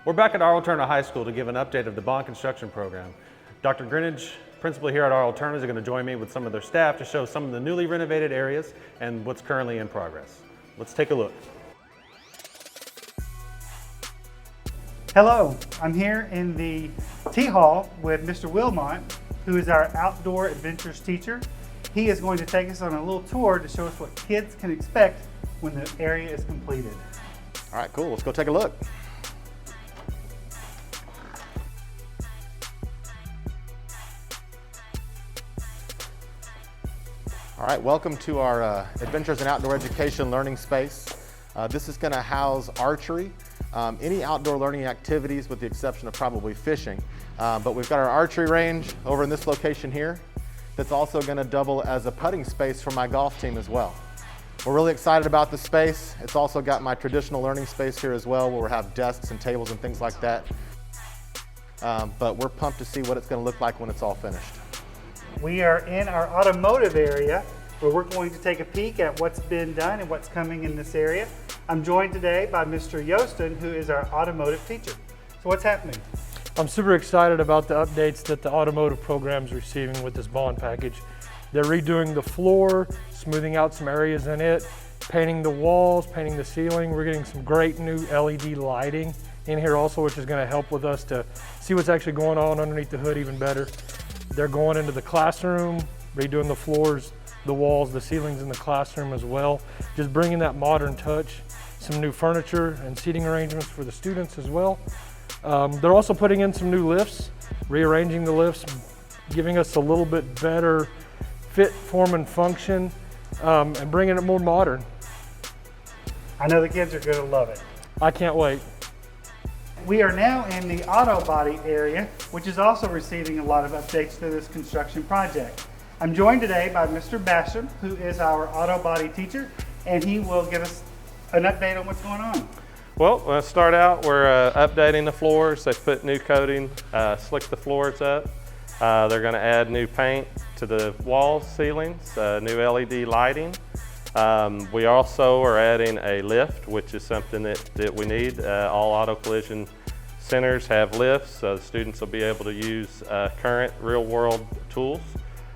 We're back at our Automotive High School to give an update of the bond construction program. Dr. Greenidge, principal here at our Automotive, is going to join me with some of their staff to show some of the newly renovated areas and what's currently in progress. Let's take a look. Hello, I'm here in the Tea Hall with Mr. Wilmot, who is our outdoor adventures teacher. He is going to take us on a little tour to show us what kids can expect when the area is completed. All right, cool. Let's go take a look. All right, welcome to our Adventures in Outdoor Education learning space. This is going to house archery, any outdoor learning activities with the exception of probably fishing. But we've got our archery range over in this location here that's also going to double as a putting space for my golf team as well. We're really excited about the space. It's also got my traditional learning space here as well, where we have desks and tables and things like that. But we're pumped to see what it's going to look like when it's all finished. We are in our automotive area where we're going to take a peek at what's been done and what's coming in this area. I'm joined today by Mr. Yostin, who is our automotive teacher. So what's happening? I'm super excited about the updates that the automotive program is receiving with this bond package. They're redoing the floor, smoothing out some areas in it, painting the walls, painting the ceiling. We're getting some great new LED lighting in here also, which is going to help with us to see what's actually going on underneath the hood even better. They're going into the classroom, redoing the floors, the walls, the ceilings in the classroom as well. Just bringing that modern touch, some new furniture and seating arrangements for the students as well. They're also putting in some new lifts, rearranging the lifts, giving us a little bit better fit, form, and function, and bringing it more modern. I know the kids are going to love it. I can't wait. We are now in the auto body area, which is also receiving a lot of updates to this construction project. I'm joined today by Mr. Basham, who is our auto body teacher, and he will give us an update on what's going on. Well, let's start out. We're updating the floors. They put new coating, slicked the floors up. They're going to add new paint to the walls, ceilings, new LED lighting. We also are adding a lift, which is something that we need. All auto collision centers have lifts, so the students will be able to use current real-world tools.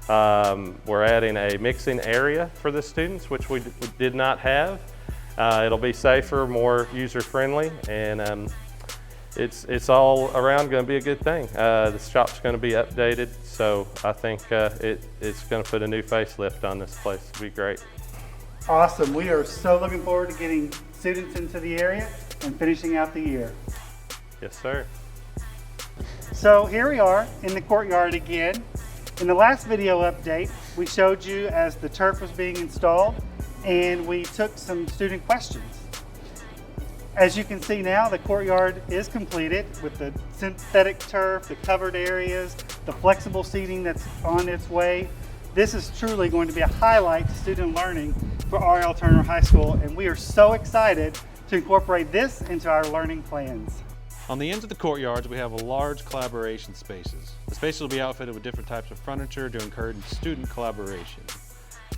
We're adding a mixing area for the students, which we did not have. It'll be safer, more user-friendly, and it's all around going to be a good thing. The shop's going to be updated, so I think it's going to put a new facelift on this place. It'll be great. Awesome. We are so looking forward to getting students into the area and finishing out the year. Yes, sir. So here we are in the courtyard again. In the last video update, we showed you as the turf was being installed, and we took some student questions. As you can see now, the courtyard is completed with the synthetic turf, the covered areas, the flexible seating that's on its way. This is truly going to be a highlight to student learning for RL Turner High School, and we are so excited to incorporate this into our learning plans. On the ends of the courtyards, we have large collaboration spaces. The spaces will be outfitted with different types of furniture to encourage student collaboration.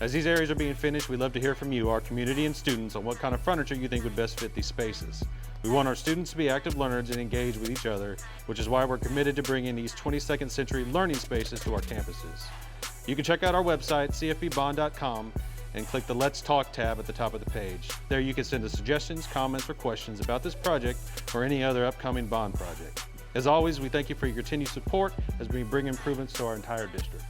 As these areas are being finished, we'd love to hear from you, our community and students, on what kind of furniture you think would best fit these spaces. We want our students to be active learners and engage with each other, which is why we're committed to bringing these 22nd century learning spaces to our campuses. You can check out our website, cfbbond.com, and click the Let's Talk tab at the top of the page. There you can send us suggestions, comments, or questions about this project or any other upcoming bond project. As always, we thank you for your continued support as we bring improvements to our entire district.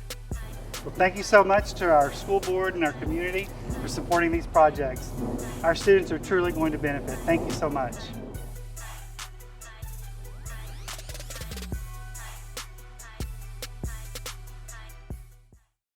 Well, thank you so much to our school board and our community for supporting these projects. Our students are truly going to benefit. Thank you so much.